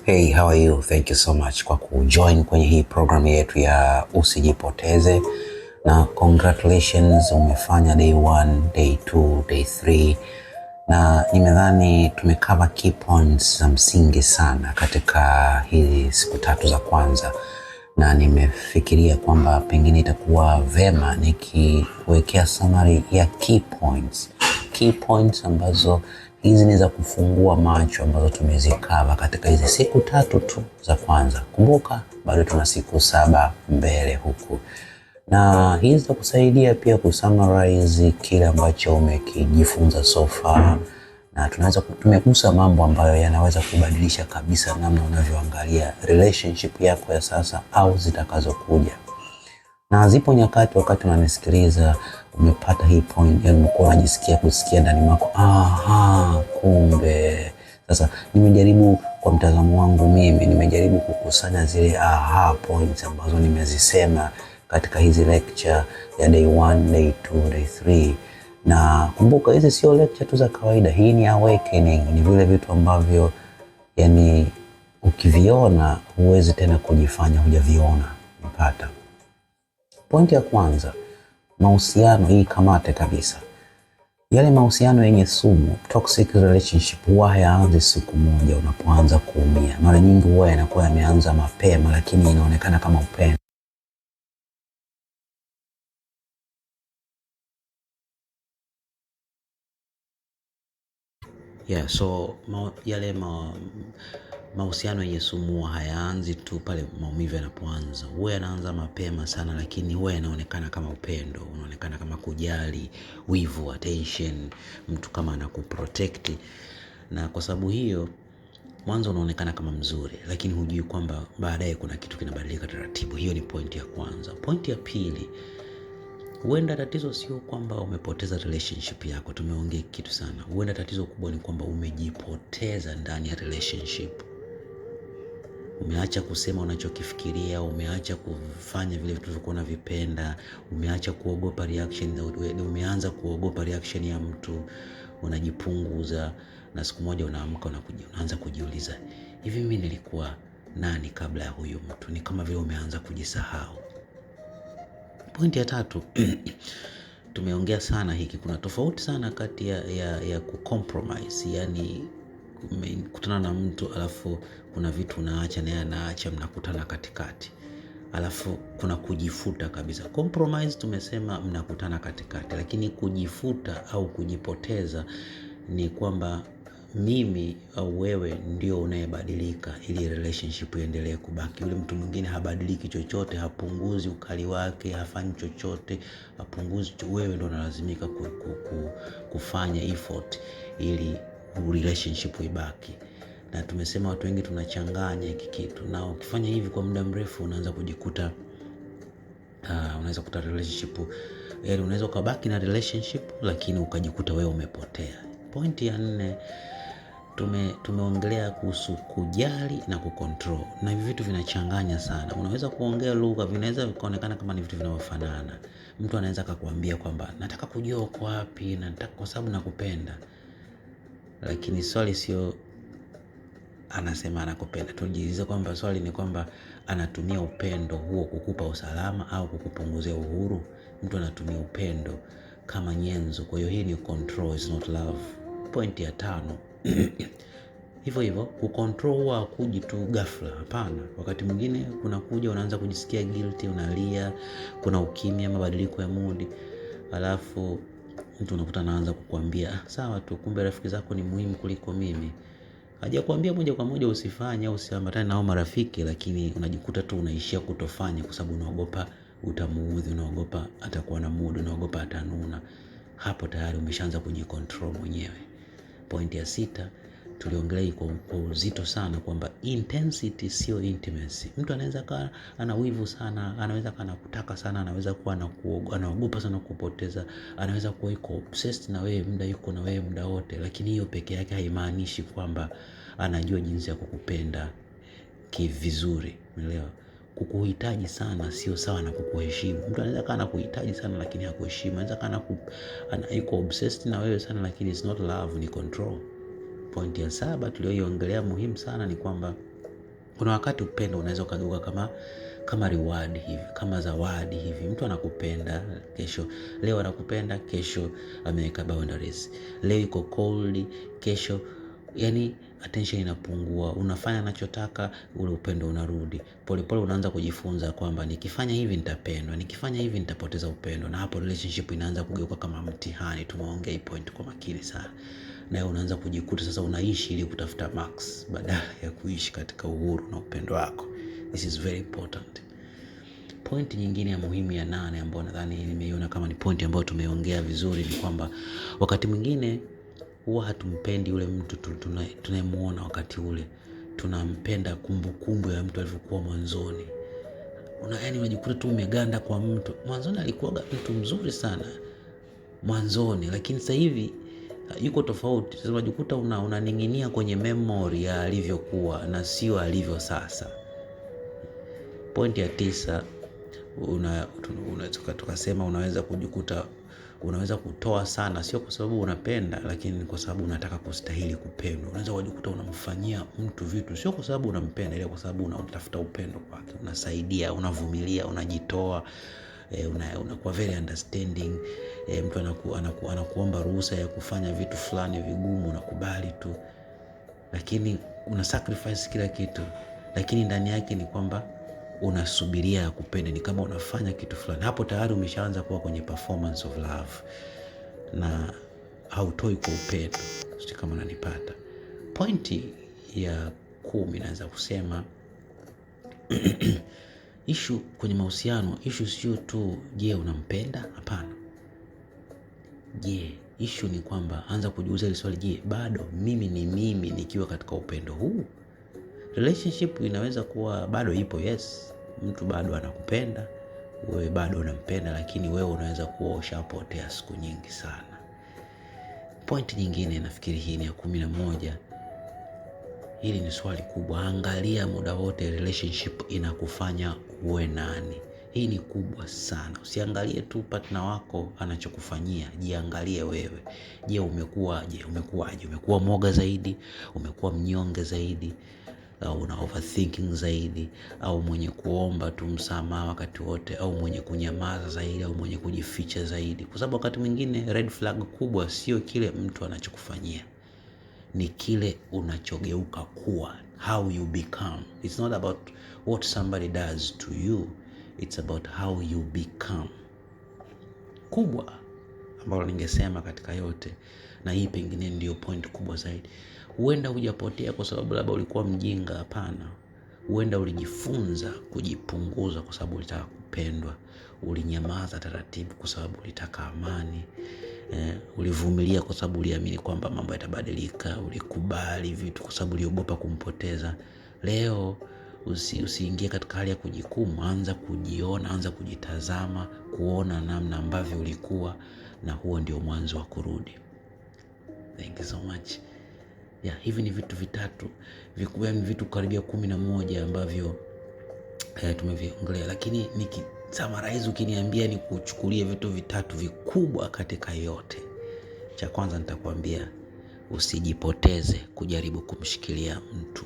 Hey, how are you? Thank you so much kwa kujoin kwenye hii program yetu ya Usijipoteze, na congratulations, umefanya day 1, day 2, day 3, na nimedhani tumecover key points za msingi sana katika hizi siku 3 za kwanza, na nimefikiria kwamba pengine itakuwa vema nikiwekea summary ya key points ambazo hizi ni za kufungua macho ambazo tumezikava katika hizi siku 3 tu za kwanza. Kumbuka bado tuna siku 7 mbele huku, na hizi za kusaidia pia kusummarize kile ambacho umekijifunza so far, na tumegusa mambo ambayo yanaweza kubadilisha kabisa namna unavyoangalia relationship yako ya sasa au zitakazokuja. Na zipo nyakati wakati unanisikiliza umepata hii point, yani umekuwa unajisikia kusikia ndani mwako, kumbe. Sasa nimejaribu kwa mtazamo wangu nimejaribu kukusanya zile points ambazo nimezisema katika hizi lecture ya day 1, day 2, day 3. Na kumbuka hizi sio lecture tu za kawaida, hii ni awakening, ni vile vitu ambavyo yani ukiviona huwezi tena kujifanya hujaviona. Mpata point ya kwanza, mahusiano. Hii kamate kabisa. Yale mahusiano yenye sumu, toxic relationship, huwa hayaanzi siku moja unapoanza kuumia. Mara nyingi huwa yanakuwa yameanza mapema, lakini inaonekana kama upendo. So mahusiano yenye sumu hayaanzi tu pale maumivu yanapoanza. Huwa yanaanza mapema sana, lakini huwa yanaonekana kama upendo, unaonekana kama kujali, wivu, attention, mtu kama anakuprotect. Na kwa sababu hiyo mwanzo unaonekana kama mzuri, lakini hujui kwamba baadaye kuna kitu kinabadilika taratibu. Hiyo ni point ya kwanza. Point ya pili, huenda tatizo sio kwamba umepoteza relationship yako. Tumeongea kitu sana. Huenda tatizo kubwa ni kwamba umejipoteza ndani ya relationship. Umeacha kusema unachokifikiria, umeacha kufanya vile vitu ulivyokuwa unavipenda, umeacha kuogopa reaction, umeanza kuogopa reaction ya mtu, unajipunguza, na siku moja unaamka unaanza kujiuliza, hivi mimi nilikuwa nani kabla ya huyu mtu? Ni kama vile umeanza kujisahau. Point ya tatu, tumeongea sana hiki, kuna tofauti sana kati ya kucompromise, yani kutana na mtu alafu kuna vitu unaacha na yeye anaacha, mnakutana katikati. Alafu kuna kujifuta kabisa. Compromise tumesema mnakutana katikati, lakini kujifuta au kujipoteza ni kwamba mimi au wewe ndio unayebadilika ili relationship iendelee kubaki. Yule mtu mwingine habadiliki chochote, hapunguzi ukali wake, hafanyi chochote, hapunguzi. Wewe ndio unalazimika kufanya effort ili relationship ibaki. Na tumesema watu wengi tunachanganya hiki kitu, na ukifanya hivi kwa muda mrefu unaanza kujikuta unaweza kuta relationship, yani unaweza kubaki na relationship lakini ukajikuta wewe umepotea. Point ya 4, tumeongelea kuhusu kujali na kucontrol, na hivi vitu vinachanganya sana. Unaweza kuongea lugha, vinaweza kuonekana kama ni vitu vinavyofanana. Mtu anaweza kukuambia kwamba nataka kujua uko wapi, na nataka kwa sababu nakupenda, lakini swali sio anasema anakupenda. Tujiulize kwamba swali ni kwamba anatumia upendo huo kukupa usalama au kukupunguzia uhuru. Mtu anatumia upendo kama nyenzo, kwa hiyo hii ni control, is not love. Point ya 5, hivyo kucontrol huwa hakuji tu ghafla, hapana. Wakati mwingine kunakuja unaanza kujisikia guilty, unalia, kuna ukimya, mabadiliko ya mood, alafu mtu unakuta anaanza kukuambia sawa tu, kumbe rafiki zako ni muhimu kuliko mimi. Hajakuambia moja kwa moja usifanye au usiambatane nao marafiki, lakini unajikuta tu unaishia kutofanya kwa sababu unaogopa utamuudhi, unaogopa atakuwa na mood, unaogopa atanuna. Hapo tayari umeshaanza kujicontrol mwenyewe. Point ya 6, tuliongelea kwa uzito sana kwamba intensity sio intimacy. Mtu anaweza kuwa ana wivu sana, anaweza kuwa anakutaka sana, anaweza kuwa anaogopa sana kupoteza, anaweza kuwa yuko obsessed na wewe, muda yuko na wewe muda wote, lakini hiyo peke yake haimaanishi kwamba anajua jinsi ya kukupenda kivizuri. Umeelewa? Kukuhitaji sana sio sawa na kukuheshimu. Mtu anaweza kuwa anakuhitaji sana lakini hakuheshimu. Anaweza kuwa yuko obsessed na wewe sana, lakini it's not love, ni control. Point ya 7 tulioiongelea muhimu sana ni kwamba Kuna wakati upendo unaweza ukageuka kama reward hivi, kama zawadi hivi. Mtu anakupenda kesho, leo anakupenda, kesho ameweka boundaries. Leo iko cold, kesho yani attention inapungua. Unafanya anachotaka, ule upendo unarudi. Polepole unaanza kujifunza kwamba nikifanya hivi nitapendwa, nikifanya hivi nitapoteza upendo, na hapo relationship inaanza kugeuka kama mtihani. Tumeongea hii point kwa makini sana. Na unaanza kujikuta sasa unaishi ili kutafuta max badala ya kuishi katika uhuru na upendo wako. This is very important. Point nyingine ya muhimu ya 8 ambayo nadhani nimeiona kama ni point ambayo tumeongea vizuri ni kwamba wakati mwingine huwa hatumpendi yule mtu tunayemuona wakati ule. Tunampenda kumbukumbu ya mtu alivyokuwa mwanzoni. Yani unajikuta tu umeganda kwa mtu. Mwanzoni alikuwa mtu mzuri sana mwanzoni, lakini sasa hivi yuko tofauti. Sasa unajikuta unaning'inia kwenye memory ya alivyokuwa na sio alivyo sasa. Point ya 9, tukasema unaweza kujikuta unaweza kutoa sana, sio kwa sababu unapenda, lakini kwa sababu unataka kustahili kupendwa. Unaweza kujikuta unamfanyia mtu vitu sio kwa sababu unampenda, ila kwa sababu unatafuta upendo kwake. Unasaidia, unavumilia, unajitoa, unakuwa very understanding. Mtu anakuomba ruhusa ya kufanya vitu fulani vigumu, unakubali tu, lakini una sacrifice kila kitu, lakini ndani yake ni kwamba unasubiria ya kupenda. Ni kama unafanya kitu fulani, hapo tayari umeshaanza kuwa kwenye performance of love na hautoi kwa upendo. Sio kama unanipata. Pointi ya 10 naweza kusema issue kwenye mahusiano, issue sio tu je unampenda, hapana. Je, issue ni kwamba anza kujiuliza ile swali, je bado mimi ni mimi nikiwa katika upendo huu? Relationship inaweza kuwa bado ipo, yes, mtu bado anakupenda, wewe bado unampenda, lakini wewe unaweza kuwa ushapotea siku nyingi sana. Point nyingine nafikiri hii ni ya 11. Hili ni swali kubwa. Angalia muda wote relationship inakufanya uwe nani. Hii ni kubwa sana. Usiangalie tu partner wako anachokufanyia, jiangalie wewe. Je, umekuwaje? Umekuwa mwoga zaidi, umekuwa mnyonge zaidi, au una overthinking zaidi, au mwenye kuomba tu msamaha wakati wote, au mwenye kunyamaza zaidi, au mwenye kujificha zaidi? Kwa sababu wakati mwingine red flag kubwa sio kile mtu anachokufanyia, ni kile unachogeuka kuwa, how you become. It's not about what somebody does to you, it's about how you become. Kubwa ambalo ningesema katika yote, na hii pengine ndio point kubwa zaidi. Huenda hujapotea kwa sababu labda ulikuwa mjinga, hapana. Huenda ulijifunza kujipunguza kwa sababu ulitaka kupendwa. Ulinyamaza taratibu kwa sababu ulitaka amani. Ulivumilia kwa sababu uliamini kwamba mambo yatabadilika. Ulikubali vitu kwa sababu uliogopa kumpoteza. Leo usiingie katika hali ya kujikumu. Anza kujiona, anza kujitazama, kuona namna ambavyo ulikuwa, na huo ndio mwanzo wa kurudi. Thank you so much. Hivi ni vitu vitatu vikubwa, ni vitu karibia 11 ambavyo tumeviongelea, lakini nikisummarize, ukiniambia ni kuchukulie vitu vitatu vikubwa katika yote, cha kwanza nitakwambia usijipoteze kujaribu kumshikilia mtu.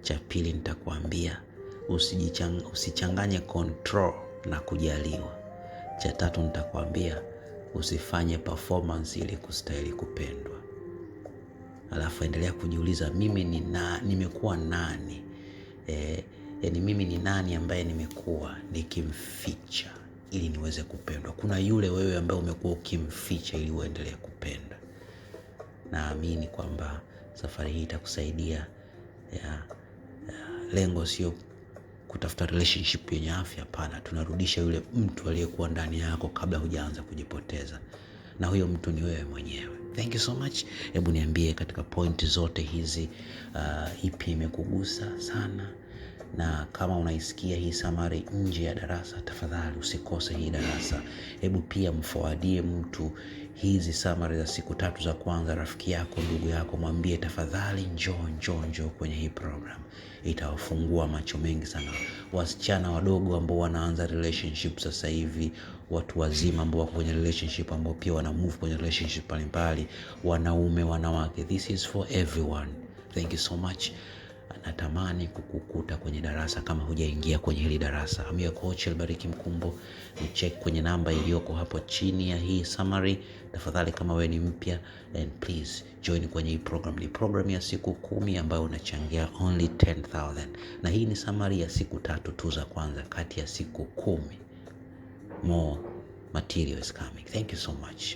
Cha pili nitakwambia usichanganye control na kujaliwa. Cha tatu nitakwambia usifanye performance ili kustahili kupendwa. Alafu endelea kujiuliza, mimi nimekuwa nani? Yani mimi ni nani ambaye nimekuwa nikimficha ili niweze kupendwa? Kuna yule wewe ambaye umekuwa ukimficha ili uendelee kupenda. Naamini kwamba safari hii itakusaidia. Lengo sio kutafuta relationship yenye afya, hapana. Tunarudisha yule mtu aliyekuwa ndani yako kabla hujaanza kujipoteza, na huyo mtu ni wewe mwenyewe. Thank you so much. Hebu niambie katika point zote hizi, ipi imekugusa sana? Na kama unaisikia hii summary nje ya darasa, tafadhali usikose hii darasa. Hebu pia mforwardie mtu hizi summary za siku 3 za kwanza, rafiki yako, ndugu yako, mwambie tafadhali njoo kwenye hii program. Itawafungua macho mengi sana. Wasichana wadogo ambao wanaanza relationship sasa hivi, watu wazima ambao wako kwenye relationship, ambao pia wana move kwenye relationship mbalimbali, wanaume, wanawake, this is for everyone. Thank you so much. natamani kukukuta kwenye darasa kama hujaingia kwenye hili darasa. I'm your coach Elbariki Mkumbo. Ni check kwenye namba iliyoko hapo chini ya hii summary. Tafadhali kama wewe ni mpya, and please join kwenye hii program. Ni program ya siku 10 ambayo unachangia only 10,000. Na hii ni summary ya siku 3 tu za kwanza kati ya siku 10. More material is coming. Thank you so much.